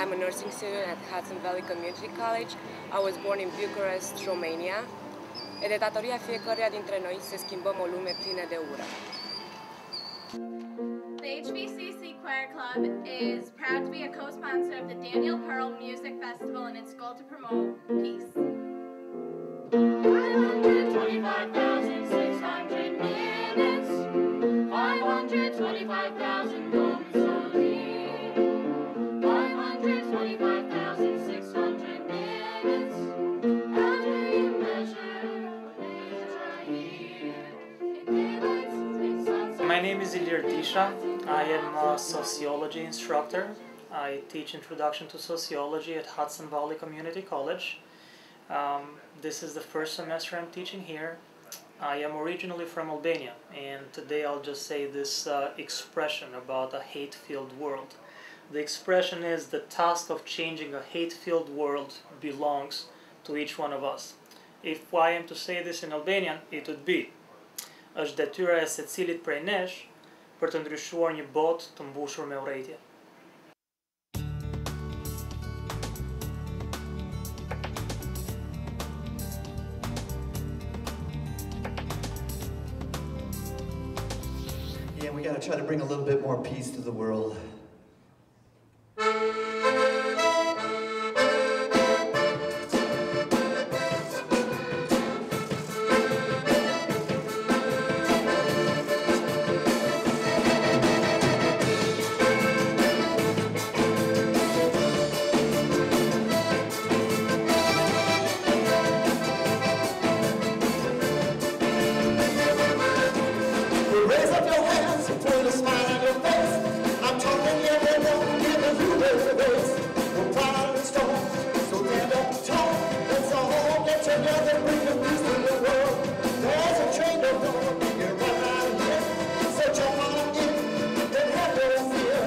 I'm a nursing student at Hudson Community College. I was born in Bucharest, Romania. E de datoria fiecăruia dintre noi să schimbăm o lume plină de ură. The HVCC Choir Club is proud to be a co-sponsor of the Daniel Pearl Music Festival and its goal to promote peace. 525,600 minutes, 525,000 moments only, 525,600 minutes, as we measure nature here, in daylight, in sunset. My name is Ilir Disha. I am a sociology instructor. I teach Introduction to Sociology at Hudson Valley Community College. This is the first semester I'm teaching here. I am originally from Albania, and today I'll just say this expression about a hate-filled world. The expression is the task of changing a hate-filled world belongs to each one of us. If I am to say this in Albanian, it would be: është detyra e secilit prej nesh për të ndryshuar një botë të mbushur me urrëtie. Yeah, we got to try to bring a little bit more peace to the world. Raise up your hands and put a smile on your face. I'm talking everyone, giving you the race. We're proud and strong, so stand up tall. Let's all get together, bring the peace to the world. There's a train to go, you're right out here. So jump on in, then have no fear.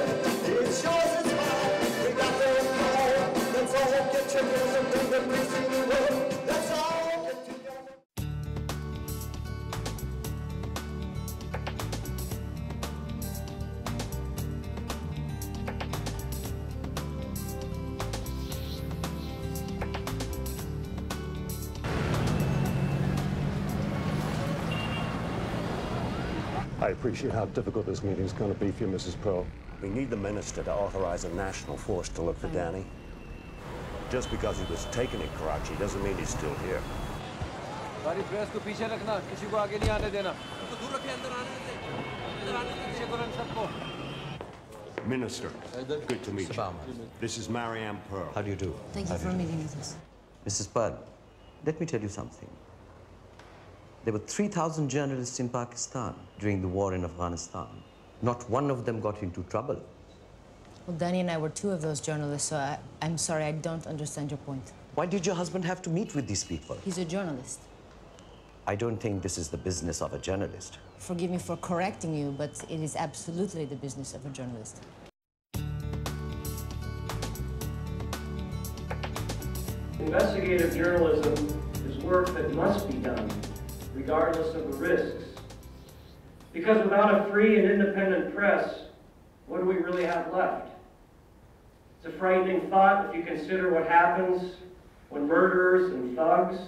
It's yours, it's mine, we got the power. Let's all get together, bring the peace to the world. Let's all get together. I appreciate how difficult this meeting is going to be for you, Mrs. Pearl. We need the minister to authorize a national force to look for Danny. Just because he was taken in Karachi doesn't mean he's still here. Minister, good to meet you. This is Marianne Pearl. How do you do? Thank you for meeting with us. Mrs. Pearl, let me tell you something. There were 3,000 journalists in Pakistan during the war in Afghanistan. Not one of them got into trouble. Well, Danny and I were two of those journalists, so I'm sorry, I don't understand your point. Why did your husband have to meet with these people? He's a journalist. I don't think this is the business of a journalist. Forgive me for correcting you, but it is absolutely the business of a journalist. Investigative journalism is work that must be done, regardless of the risks. Because without a free and independent press, what do we really have left? It's a frightening thought if you consider what happens when murderers and thugs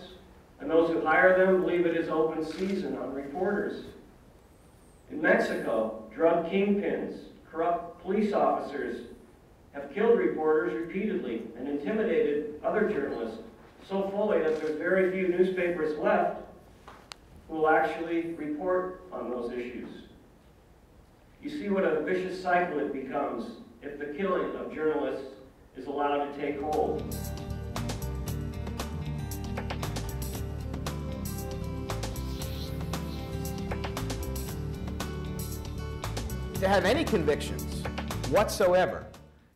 and those who hire them believe it is open season on reporters. In Mexico, drug kingpins, corrupt police officers have killed reporters repeatedly and intimidated other journalists so fully that there's very few newspapers left who will actually report on those issues. You see what a vicious cycle it becomes if the killing of journalists is allowed to take hold. To have any convictions whatsoever,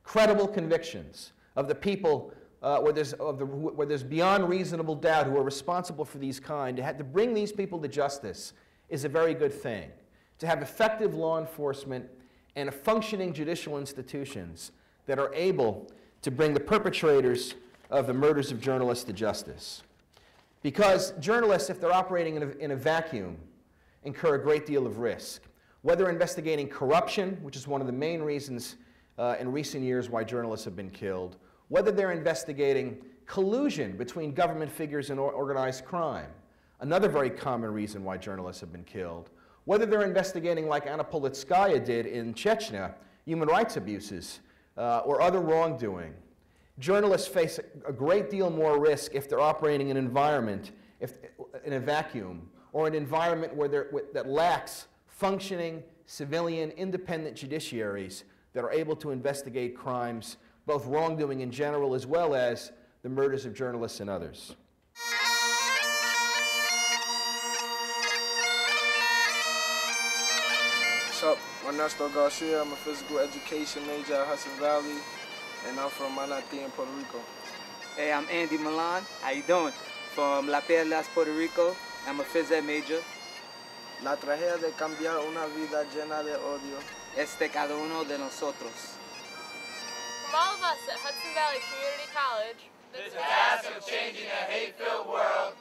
credible convictions of the people where there's beyond reasonable doubt who are responsible for these kind, to bring these people to justice is a very good thing. To have effective law enforcement and functioning judicial institutions that are able to bring the perpetrators of the murders of journalists to justice. Because journalists, if they're operating in a vacuum, incur a great deal of risk. Whether investigating corruption, which is one of the main reasons in recent years why journalists have been killed, whether they're investigating collusion between government figures and organized crime, another very common reason why journalists have been killed, whether they're investigating, like Anna Politskaya did in Chechnya, human rights abuses or other wrongdoing. Journalists face a great deal more risk if they're operating in an environment, in a vacuum, or an environment that lacks functioning, civilian, independent judiciaries that are able to investigate crimes, both wrongdoing in general as well as the murders of journalists and others. What's up? I'm Ernesto Garcia. I'm a physical education major at Hudson Valley, and I'm from Manatí in Puerto Rico. Hey, I'm Andy Milan. How you doing? From La Perlas, Puerto Rico. I'm a phys ed major. La tragedia de cambiar una vida llena de odio es de cada uno de nosotros. From all of us at Hudson Valley Community College, the task of changing a hate-filled world